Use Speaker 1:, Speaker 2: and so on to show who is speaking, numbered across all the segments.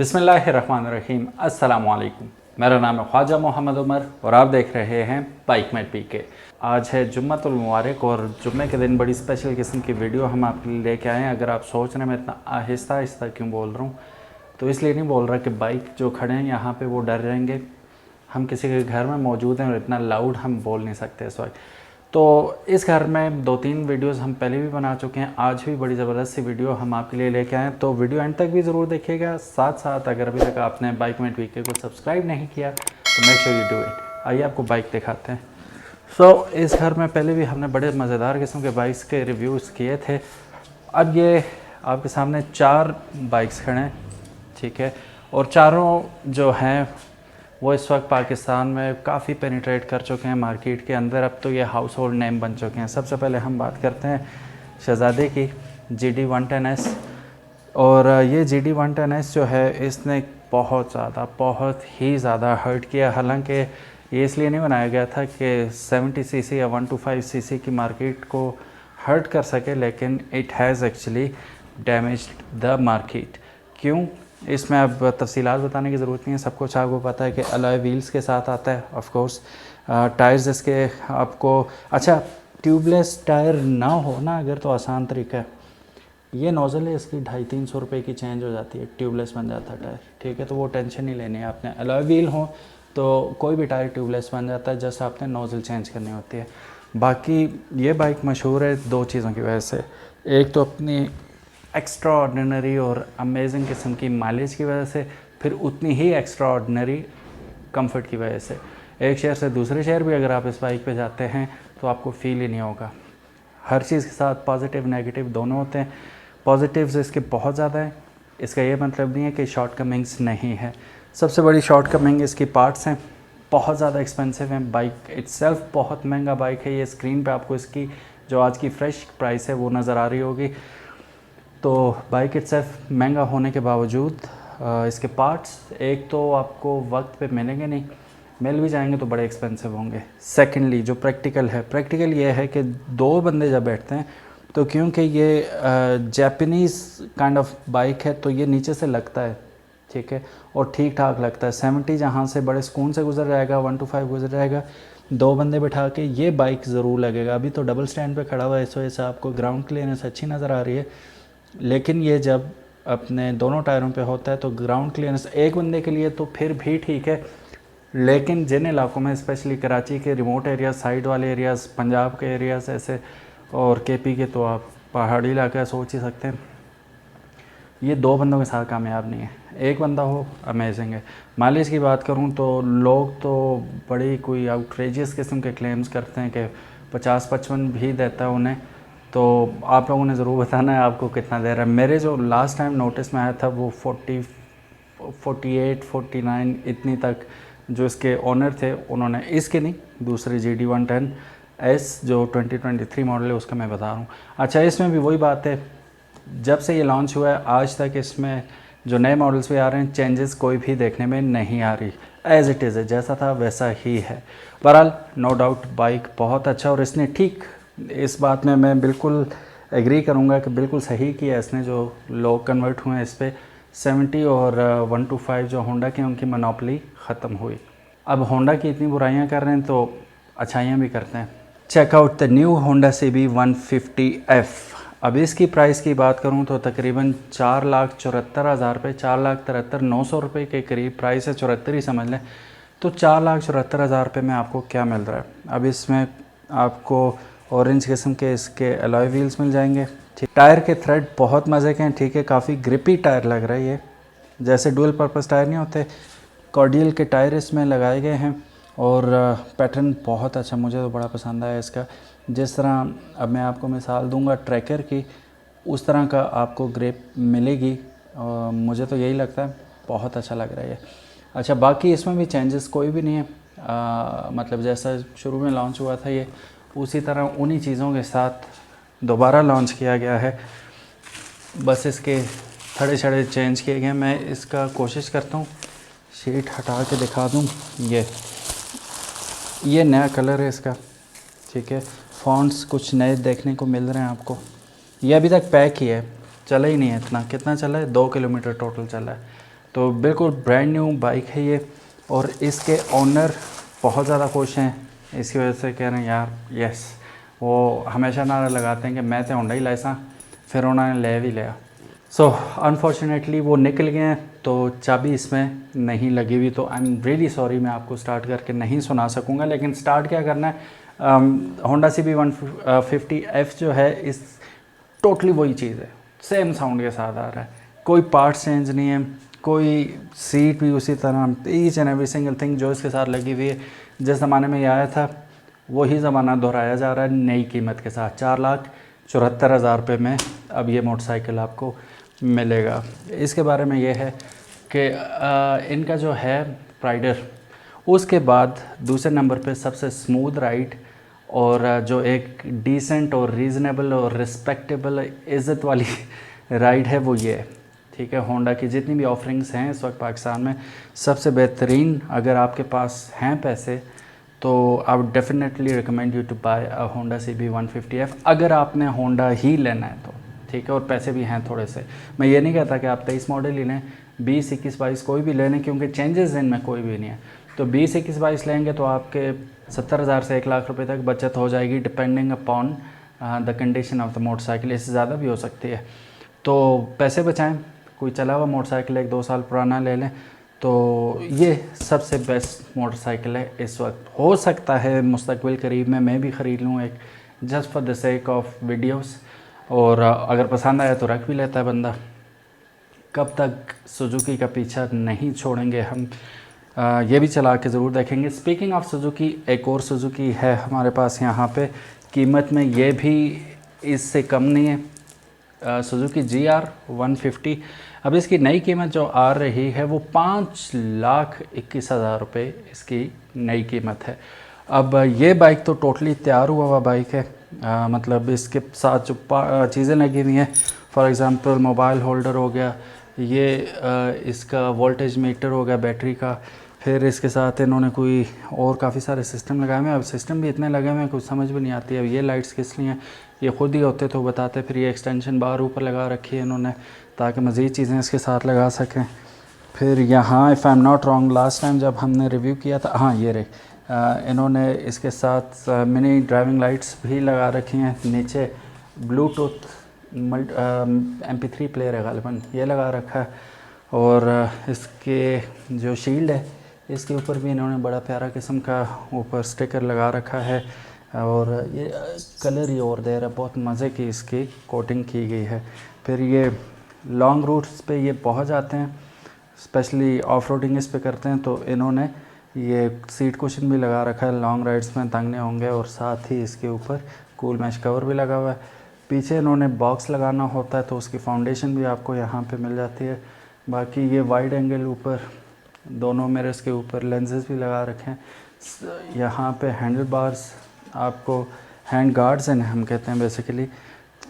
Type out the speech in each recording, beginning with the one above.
Speaker 1: बिस्मिल्लाहिर्रहमानिर्रहीम। अस्सलामुअलैकुम। मेरा नाम है ख्वाजा मोहम्मद उमर और आप देख रहे हैं बाइक मेट पीके। आज है जुम्मतुल मुबारक और जुम्मे के दिन बड़ी स्पेशल किस्म की वीडियो हम आपके लिए लेके आए हैं। अगर आप सोच रहे हैं मैं इतना आहिस्ता आहिस्ता क्यों बोल रहा हूँ, तो इसलिए नहीं बोल रहा कि बाइक जो खड़े हैं यहाँ पे वो डर जाएंगे। हम किसी के घर में मौजूद हैं और इतना लाउड हम बोल नहीं सकते इस वक्त। तो इस घर में 2-3 वीडियोस हम पहले भी बना चुके हैं, आज भी बड़ी ज़बरदस्त सी वीडियो हम आपके लिए लेके आए हैं। तो वीडियो एंड तक भी ज़रूर देखिएगा। साथ साथ अगर अभी तक आपने बाइक मेट वीके को सब्सक्राइब नहीं किया तो make sure you do it. आइए आपको बाइक दिखाते हैं। इस घर में पहले भी हमने बड़े मज़ेदार किस्म के बाइक्स के रिव्यूज़ किए थे। अब ये आपके सामने 4 बाइक्स खड़े हैं, ठीक है, और चारों जो हैं वो इस वक्त पाकिस्तान में काफ़ी पेनिट्रेट कर चुके हैं मार्केट के अंदर। अब तो ये हाउस होल्ड नेम बन चुके हैं। सबसे पहले हम बात करते हैं शहज़ादे की GD110S। और ये GD110S जो है इसने बहुत ही ज़्यादा हर्ट किया। हालांकि ये इसलिए नहीं बनाया गया था कि 70 सीसी या 125 सीसी की मार्केट को हर्ट कर सके, लेकिन it has actually damaged the market. क्यों, इसमें अब तफसीलात बताने की ज़रूरत नहीं है, सब कुछ आपको पता है कि अलॉय व्हील्स के साथ आता है। ऑफ कोर्स टायर्स इसके आपको अच्छा ट्यूबलेस टायर ना हो ना अगर, तो आसान तरीका है, ये नोज़ल है इसकी 250-300 रुपये की चेंज हो जाती है, ट्यूबलेस बन जाता है टायर, ठीक है। तो वो टेंशन नहीं लेनी है आपने। अलॉय व्हील हो तो कोई भी टायर ट्यूबलेस बन जाता है, जस्ट आपने नोज़ल चेंज करनी होती है। बाकी ये बाइक मशहूर है 2 चीज़ों की वजह से। एक तो अपनी एक्स्ट्रा ऑर्डिनरी और अमेजिंग किस्म की माइलेज की वजह से, फिर उतनी ही एक्स्ट्रा ऑर्डिनरी कंफर्ट की वजह से। एक शहर से दूसरे शहर भी अगर आप इस बाइक पे जाते हैं तो आपको फील ही नहीं होगा। हर चीज़ के साथ पॉजिटिव नेगेटिव दोनों होते हैं। पॉजिटिव्स इसके बहुत ज़्यादा हैं, इसका ये मतलब नहीं है कि शॉर्टकमिंग्स नहीं है। सबसे बड़ी शॉर्टकमिंग इसकी पार्ट्स हैं, बहुत ज़्यादा एक्सपेंसिव हैं। बाइक इट्सेल्फ बहुत महंगा बाइक है। ये स्क्रीन पे आपको इसकी जो आज की फ़्रेश प्राइस है वो नज़र आ रही होगी। तो बाइक इट्सेल्फ महंगा होने के बावजूद इसके पार्ट्स एक तो आपको वक्त पे मिलेंगे नहीं, मिल भी जाएंगे तो बड़े एक्सपेंसिव होंगे। सेकेंडली जो प्रैक्टिकल है, प्रैक्टिकल ये है कि 2 बंदे जब बैठते हैं तो क्योंकि ये जापानीज़ काइंड ऑफ बाइक है तो ये नीचे से लगता है, ठीक है, और ठीक ठाक लगता है। 70 जहाँ से बड़े सुकून से गुजर जाएगा, 125 गुजर जाएगा। 2 बंदे बैठा के ये बाइक ज़रूर लगेगा। अभी तो डबल स्टैंड पे खड़ा हुआ है, इस वजह से आपको ग्राउंड क्लियरेंस अच्छी नज़र आ रही है, लेकिन ये जब अपने दोनों टायरों पे होता है तो ग्राउंड क्लियरेंस एक बंदे के लिए तो फिर भी ठीक है, लेकिन जिन इलाकों में स्पेशली कराची के रिमोट एरियाज, साइड वाले एरियाज़, पंजाब के एरियाज़ ऐसे, और KP के, तो आप पहाड़ी इलाका सोच ही सकते हैं, ये 2 बंदों के साथ कामयाब नहीं है। एक बंदा हो अमेजिंग है। माइलेज की बात करूं तो लोग तो बड़ी कोई आउटरेजियस किस्म के क्लेम्स करते हैं कि 50-55 भी देता है उन्हें। तो आप लोगों ने ज़रूर बताना है आपको कितना दे रहा है। मेरे जो लास्ट टाइम नोटिस में आया था वो 40, 48, 49 इतनी तक जो इसके ओनर थे उन्होंने, इसके नहीं, दूसरे GD110S जो 2023 मॉडल है उसका मैं बता रहा हूँ। अच्छा, इसमें भी वही बात है, जब से ये लॉन्च हुआ है आज तक इसमें जो नए मॉडल्स भी आ रहे हैं चेंजेस कोई भी देखने में नहीं आ रही। एज़ इट इज़ है, जैसा था वैसा ही है। बहरहाल नो डाउट बाइक बहुत अच्छा, और इसने ठीक, इस बात में मैं बिल्कुल एग्री करूंगा कि बिल्कुल सही किया इसने जो लोग कन्वर्ट हुए हैं इस पर। 70 और 125 जो होंडा की उनकी मोनोपोली ख़त्म हुई। अब होंडा की इतनी बुराइयां कर रहे हैं तो अच्छाइयाँ भी करते हैं। Checkout the new Honda CB 150F। अब इसकी प्राइस की बात करूं तो तकरीबन 4,74,000 रुपये, 4,73,900 रुपये के करीब प्राइस है, 74 ही समझ लें। तो 4,74,000 रुपये में आपको क्या मिल रहा है? अब इसमें आपको ऑरेंज किस्म के इसके अलॉय व्हील्स मिल जाएंगे, ठीक। टायर के थ्रेड बहुत मज़े के हैं, ठीक है, काफ़ी ग्रिपी टायर लग रहा है ये, जैसे डुअल पर्पस टायर नहीं होते, कॉर्डियल के टायर इसमें लगाए गए हैं। और पैटर्न बहुत अच्छा, मुझे तो बड़ा पसंद आया इसका। जिस तरह अब मैं आपको मिसाल दूंगा ट्रैकर की, उस तरह का आपको ग्रिप मिलेगी, और मुझे तो यही लगता है, बहुत अच्छा लग रहा है ये। अच्छा, बाकी इसमें भी चेंजेस कोई भी नहीं है, मतलब जैसा शुरू में लॉन्च हुआ था ये उसी तरह उन्हीं चीज़ों के साथ दोबारा लॉन्च किया गया है, बस इसके थोड़े छड़े चेंज किए गए। मैं इसका कोशिश करता हूँ शीट हटा के दिखा दूँ। ये नया कलर है इसका, ठीक है, फॉन्ट्स कुछ नए देखने को मिल रहे हैं आपको। ये अभी तक पैक ही है, चला ही नहीं है इतना। कितना चला है? 2 किलोमीटर टोटल चला है। तो बिल्कुल ब्रांड न्यू बाइक है ये, और इसके ओनर बहुत ज़्यादा खुश हैं। इसकी वजह से कह रहे हैं यार यस, वो हमेशा नारा लगाते हैं कि मैं तो होंडा ही लाइसा, फिर उन्होंने ले भी लिया। सो अनफॉर्चुनेटली वो निकल गए हैं, तो चाबी इसमें नहीं लगी हुई, तो आई एम रियली सॉरी, मैं आपको स्टार्ट करके नहीं सुना सकूँगा। लेकिन स्टार्ट क्या करना है, होंडा CB 150F जो है इस टोटली वही चीज़ है, सेम साउंड के साथ आ रहा है, कोई पार्ट चेंज नहीं है, कोई सीट भी उसी तरह, each and every single thing जो इसके साथ लगी हुई है जिस ज़माने में ये आया था वही ज़माना दोहराया जा रहा है नई कीमत के साथ। 4,74,000 रुपये में अब ये मोटरसाइकिल आपको मिलेगा। इसके बारे में ये है कि इनका जो है प्राइडर, उसके बाद दूसरे नंबर पे सबसे स्मूथ राइड और जो एक डिसेंट और रीज़नेबल और रिस्पेक्टेबल इज़्ज़त वाली राइड है वो ये है, ठीक है। होंडा की जितनी भी ऑफरिंग्स हैं इस वक्त पाकिस्तान में, सबसे बेहतरीन अगर आपके पास हैं पैसे तो I would definitely recommend you to buy a Honda CB 150F, अगर आपने होंडा ही लेना है तो, ठीक है, और पैसे भी हैं थोड़े से। मैं ये नहीं कहता कि आप 23 मॉडल ही लें, 20, 21, 22 कोई भी लेने, क्योंकि चेंजेस इनमें कोई भी नहीं है। तो 20, 21, 22 लेंगे तो आपके 70,000 से 1 लाख रुपए तक बचत हो जाएगी, depending upon the condition of the motorcycle, इससे ज़्यादा भी हो सकती है। तो पैसे बचाएं, कोई चला हुआ मोटरसाइकिल 1-2 साल पुराना ले लें, तो ये सबसे बेस्ट मोटरसाइकिल है इस वक्त। हो सकता है मुस्तकबिल करीब में मैं भी ख़रीद लूँ एक, just for the sake of videos, और अगर पसंद आया तो रख भी लेता है बंदा। कब तक सुजुकी का पीछा नहीं छोड़ेंगे हम, ये भी चला के ज़रूर देखेंगे। स्पीकिंग ऑफ सुजुकी, एक और सुजुकी है हमारे पास यहाँ पे, कीमत में ये भी इससे कम नहीं है, सुजुकी GR 150। अब इसकी नई कीमत जो आ रही है वो 5,21,000 रुपये इसकी नई कीमत है। अब ये बाइक तो टोटली तैयार हुआ बाइक है, मतलब इसके साथ जो चीज़ें लगी हुई हैं, फॉर एग्ज़ाम्पल मोबाइल होल्डर हो गया, ये इसका वोल्टेज मीटर हो गया बैटरी का, फिर इसके साथ इन्होंने कोई और काफ़ी सारे सिस्टम लगाए हुए हैं। अब सिस्टम भी इतने लगे हुए हैं कुछ समझ भी नहीं आती है। अब ये लाइट्स किस लिए हैं ये ख़ुद ही होते तो बताते। फिर ये एक्सटेंशन बार ऊपर लगा रखी है इन्होंने ताकि मज़ीद चीज़ें इसके साथ लगा सकें। फिर यहाँ if I am not wrong last time जब हमने रिव्यू किया था, हाँ ये रहे, इन्होंने इसके साथ मिनी ड्राइविंग लाइट्स भी लगा रखी हैं। नीचे ब्लूटूथ MP3 प्लेयर है गालिबन, ये लगा रखा है। और इसके जो शील्ड है इसके ऊपर भी इन्होंने बड़ा प्यारा किस्म का ऊपर स्टिकर लगा रखा है, और ये कलर ही और दे रहा है, बहुत मज़े की इसकी कोटिंग की गई है। फिर ये लॉन्ग रूट्स पे ये पहुंच जाते हैं, स्पेशली ऑफ रोडिंग इस पे करते हैं, तो इन्होंने ये सीट कुशन भी लगा रखा है, लॉन्ग राइड्स में तंग नहीं होंगे। और साथ ही इसके ऊपर कूल मैश कवर भी लगा हुआ है। पीछे इन्होंने बॉक्स लगाना होता है तो उसकी फाउंडेशन भी आपको यहाँ पे मिल जाती है। बाकी ये वाइड एंगल ऊपर दोनों मिरर्स के ऊपर लेंसेज भी लगा रखे हैं। यहाँ पे हैंडल बार्स आपको हैंड गार्ड्स हैं हम कहते हैं बेसिकली,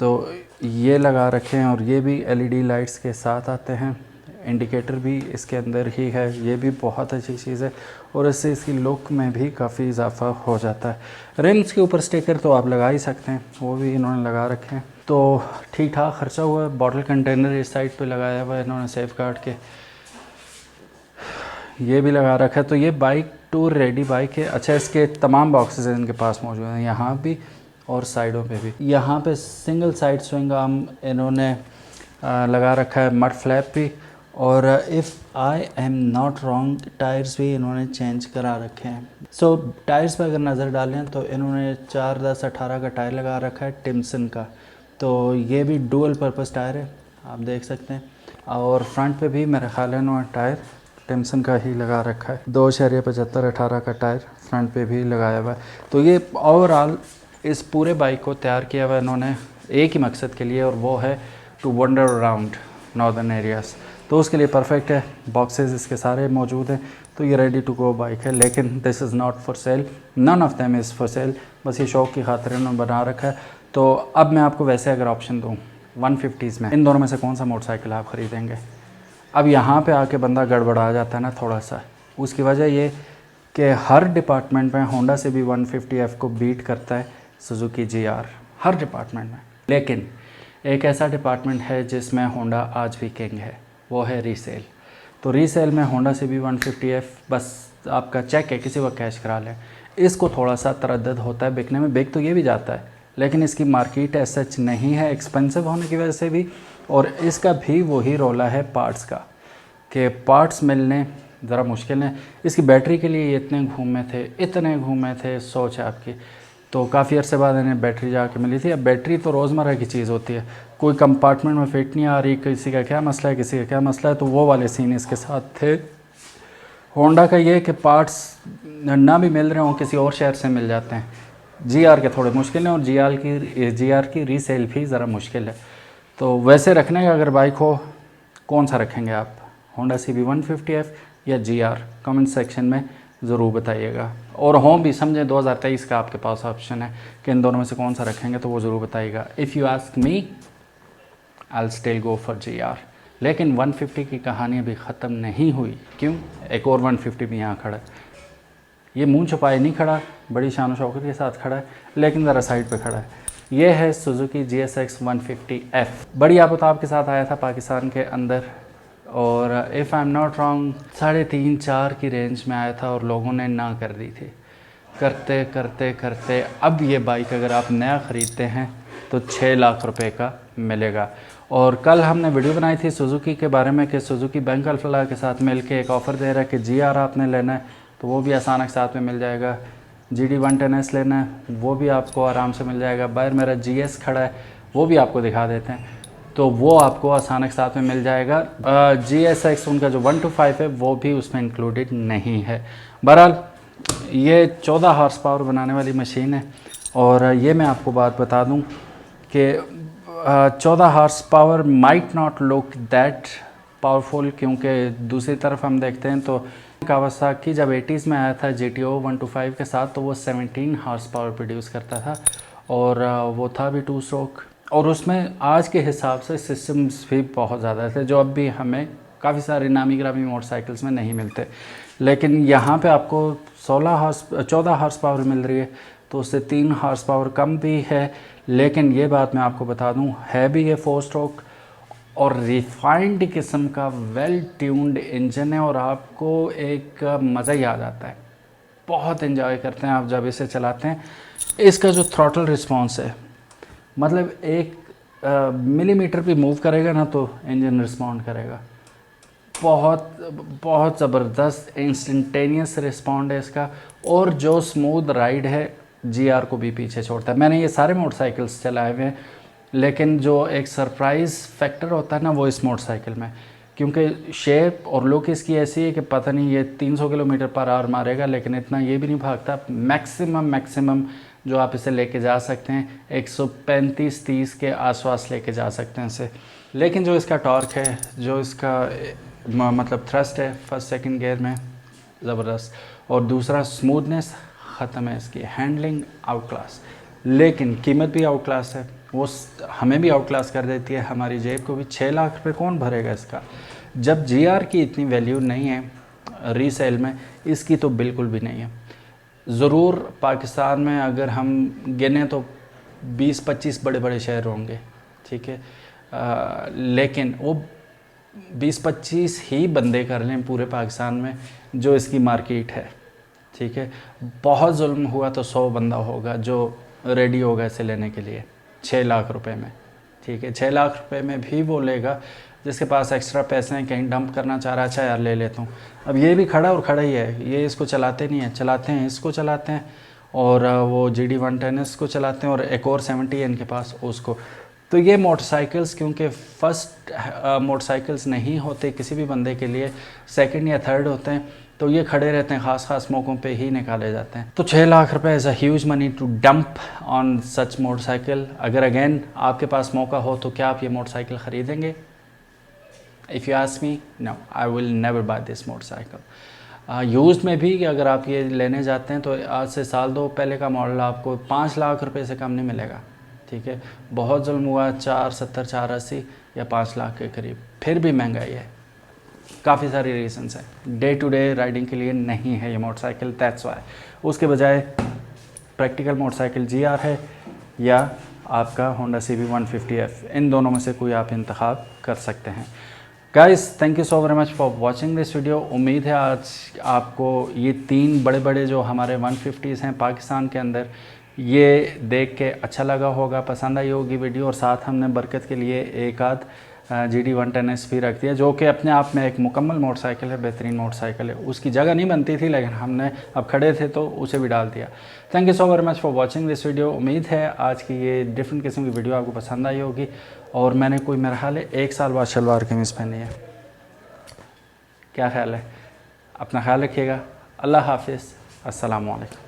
Speaker 1: तो ये लगा रखे हैं। और ये भी LED लाइट्स के साथ आते हैं, इंडिकेटर भी इसके अंदर ही है, ये भी बहुत अच्छी चीज़ है और इससे इसकी लुक में भी काफ़ी इजाफा हो जाता है। रिम्स के ऊपर स्टिकर तो आप लगा ही सकते हैं, वो भी इन्होंने लगा रखे हैं। तो ठीक ठाक ख़र्चा हुआ है। बॉटल कंटेनर इस साइड पे लगाया हुआ है इन्होंने सेफ गार्ड के, ये भी लगा रखा है। तो ये बाइक टूर रेडी बाइक है। अच्छा, इसके तमाम बॉक्सेस इनके पास मौजूद हैं, यहाँ भी और साइडों पे भी। यहाँ पे सिंगल साइड स्विंग आर्म इन्होंने लगा रखा है, मड फ्लैप भी, और if I am not wrong tyres भी इन्होंने चेंज करा रखे हैं। सो टायर्स पे अगर नज़र डालें तो इन्होंने 4, 10, 18 का टायर लगा रखा है टिम्सन का, तो ये भी डुअल पर्पस टायर है आप देख सकते हैं। और फ्रंट पे भी मेरा ख्याल है इन्होंने टायर टिम्सन का ही लगा रखा है, 2.75 18 का टायर फ्रंट पे भी लगाया हुआ है। तो ये ओवरऑल इस पूरे बाइक को तैयार किया हुआ इन्होंने एक ही मकसद के लिए, और वो है to wander around northern areas. तो उसके लिए परफेक्ट है। बॉक्सेस इसके सारे मौजूद हैं, तो ये रेडी टू गो बाइक है। लेकिन this is not for sale, none of them is for sale, बस ये शौक़ की खातिर इन्होंने बना रखा है। तो अब मैं आपको वैसे अगर ऑप्शन दूँ 150s में, इन दोनों में से कौन सा मोटरसाइकिल आप ख़रीदेंगे? अब यहाँ पे आके बंदा गड़बड़ा जाता है ना थोड़ा सा। उसकी वजह ये कि हर डिपार्टमेंट में होंडा से भी 150F को बीट करता है सुजुकी GR, हर डिपार्टमेंट में। लेकिन एक ऐसा डिपार्टमेंट है जिसमें होंडा आज भी किंग है, वो है रीसेल। तो रीसेल में होंडा CB150F बस आपका चेक है, किसी वक्त कैश करा लें। इसको थोड़ा सा तरद्दद होता है बिकने में, बिक तो ये भी जाता है लेकिन इसकी मार्केट एज सच नहीं है, एक्सपेंसिव होने की वजह से भी। और इसका भी वही रोला है पार्ट्स का कि पार्ट्स मिलने ज़रा मुश्किल है। इसकी बैटरी के लिए इतने घूमे थे, सोच है आपकी। तो काफ़ी अर्से बाद इन्हें बैटरी जाके मिली थी। अब बैटरी तो रोज़मर्रा की चीज़ होती है, कोई कंपार्टमेंट में फिट नहीं आ रही, किसी का क्या मसला है, किसी का क्या मसला है, तो वो वाले सीन इसके साथ थे। होंडा का ये कि पार्ट्स ना भी मिल रहे हों, किसी और शहर से मिल जाते हैं। GR के थोड़े मुश्किल हैं और GR की रीसेल भी ज़रा मुश्किल है। तो वैसे रखने का अगर बाइक हो, कौन सा रखेंगे आप, होंडा CB150F या GR? कमेंट सेक्शन में ज़रूर बताइएगा। और हों भी समझें 2023 का आपके पास ऑप्शन है कि इन दोनों में से कौन सा रखेंगे, तो वो ज़रूर बताइएगा। If you ask me I will still go for GR। लेकिन 150 की कहानी अभी ख़त्म नहीं हुई। क्यों? एक और 150 भी यहाँ खड़ा है। ये मुंह छुपाए नहीं खड़ा, बड़ी शान शौकत के साथ खड़ा है, लेकिन ज़रा साइड पे खड़ा है। ये है सुजुकी GSX 150F। बड़ी आपके साथ आया था पाकिस्तान के अंदर, और if I am not wrong 3.5-4 की रेंज में आया था और लोगों ने ना कर दी थी। करते करते करते अब ये बाइक अगर आप नया ख़रीदते हैं तो 6 लाख रुपए का मिलेगा। और कल हमने वीडियो बनाई थी सुजुकी के बारे में कि सुजुकी बैंक ऑफ अल्फला के साथ मिलके एक ऑफ़र दे रहा है कि GR आपने लेना है तो वो भी आसान के साथ में मिल जाएगा। GD110S लेना है वो भी आपको आराम से मिल जाएगा। बाहर मेरा GS खड़ा है, वो भी आपको दिखा देते हैं, तो वो आपको आसान के साथ में मिल जाएगा। GSX उनका जो 125 है वो भी उसमें इंक्लूडेड नहीं है। बहरहाल ये 14 हॉर्स पावर बनाने वाली मशीन है। और ये मैं आपको बात बता दूं कि 14 horse power might not look that powerful, क्योंकि दूसरी तरफ हम देखते हैं तो कावासाकी जब 80s में आया था GTO 125 के साथ तो वो 17 हॉर्स पावर प्रोड्यूस करता था और वो था भी 2 स्ट्रोक। और उसमें आज के हिसाब से सिस्टम्स भी बहुत ज़्यादा थे जो अब भी हमें काफ़ी सारे नामी गिरामी मोटरसाइकिल्स में नहीं मिलते। लेकिन यहाँ पे आपको 14 हॉर्स पावर मिल रही है, तो उससे 3 हॉर्स पावर कम भी है। लेकिन ये बात मैं आपको बता दूँ, है भी ये 4 स्ट्रोक और रिफाइंड किस्म का वेल ट्यून्ड इंजन है और आपको एक मज़ा ही आ जाता है। बहुत इन्जॉय करते हैं आप जब इसे चलाते हैं। इसका जो थ्रॉटल रिस्पॉन्स है, मतलब 1 मिलीमीटर भी मूव करेगा ना तो इंजन रिस्पॉन्ड करेगा। बहुत ज़बरदस्त इंस्टेंटेनियस रिस्पॉन्ड है इसका। और जो स्मूथ राइड है GR को भी पीछे छोड़ता है। मैंने ये सारे मोटरसाइकिल्स चलाए हुए हैं, लेकिन जो एक सरप्राइज़ फैक्टर होता है ना वो इस मोटरसाइकिल में, क्योंकि शेप और लुक इसकी ऐसी है कि पता नहीं ये 300 किलोमीटर पर आवर मारेगा, लेकिन इतना ये भी नहीं भागता। मैक्सिमम जो आप इसे लेके जा सकते हैं 135-30 के आसपास लेके जा सकते हैं इसे। लेकिन जो इसका टॉर्क है, जो इसका मतलब थ्रस्ट है फर्स्ट सेकंड गियर में ज़बरदस्त, और दूसरा स्मूथनेस ख़त्म है इसकी। हैंडलिंग आउट क्लास, लेकिन कीमत भी आउट क्लास है। वो हमें भी आउट क्लास कर देती है, हमारी जेब को भी। 6 लाख रुपए कौन भरेगा इसका, जब GR की इतनी वैल्यू नहीं है रीसेल में, इसकी तो बिल्कुल भी नहीं है। ज़रूर पाकिस्तान में अगर हम गिने तो 20-25 बड़े बड़े शहर होंगे, ठीक है, लेकिन वो 20-25 ही बंदे कर लें पूरे पाकिस्तान में जो इसकी मार्केट है, ठीक है। बहुत जुल्म हुआ तो 100 बंदा होगा जो रेडी होगा इसे लेने के लिए 6 लाख रुपए में, ठीक है। 6 लाख रुपए में भी वो लेगा जिसके पास एक्स्ट्रा पैसे हैं, कहीं डंप करना चाह रहा है, अच्छा यार ले लेता हूँ। अब ये भी खड़ा और खड़ा ही है, ये इसको चलाते नहीं है, चलाते हैं इसको चलाते हैं, और वो GD110S को चलाते हैं, और एक और 70 है इनके पास उसको। तो ये मोटरसाइकिल्स क्योंकि फ़र्स्ट मोटरसाइकिल्स नहीं होते किसी भी बंदे के लिए, सेकंड या थर्ड होते हैं, तो ये खड़े रहते हैं, ख़ास मौक़ों पे ही निकाले जाते हैं। तो 6 लाख रुपए is a huge money to dump on such motorcycle. अगर अगेन आपके पास मौका हो तो क्या आप ये मोटरसाइकिल ख़रीदेंगे? If you ask me, no, I will never buy this motorcycle. Use में भी अगर आप ये लेने जाते हैं तो आज से साल 2 पहले का मॉडल आपको 5 लाख रुपए से कम नहीं मिलेगा, ठीक है। बहुत जुल्म हुआ, 470, 480 या 5 लाख के करीब, फिर भी महंगाई है। काफ़ी सारी रीजंस हैं, डे टू डे राइडिंग के लिए नहीं है ये मोटरसाइकिल, दैट्स वाई। उसके बजाय प्रैक्टिकल मोटरसाइकिल GR है या आपका होंडा CB150F, इन दोनों में से कोई आप इंतखाब कर सकते हैं। Guys thank you so very much for watching this video. उम्मीद है आज आपको ये 3 बड़े बड़े जो हमारे 150s हैं पाकिस्तान के अंदर, ये देख के अच्छा लगा होगा, पसंद आई होगी वीडियो। और साथ हमने बरकत के लिए एक आध GD 110S भी रख दिया, जो कि अपने आप में एक मुकम्मल मोटरसाइकिल है, बेहतरीन मोटरसाइकिल है। उसकी जगह नहीं बनती थी लेकिन हमने अब खड़े थे तो उसे भी डाल दिया। Thank you so very much for watching this video. उम्मीद है आज की ये डिफरेंट किस्म की वीडियो आपको पसंद आई होगी। और मैंने कोई मेरा ख्याल है 1 साल बाद शलवार कमीज़ पहनी है। क्या ख्याल है? अपना ख्याल रखिएगा। अल्लाह हाफिज़। अस्सलामु अलैकुम।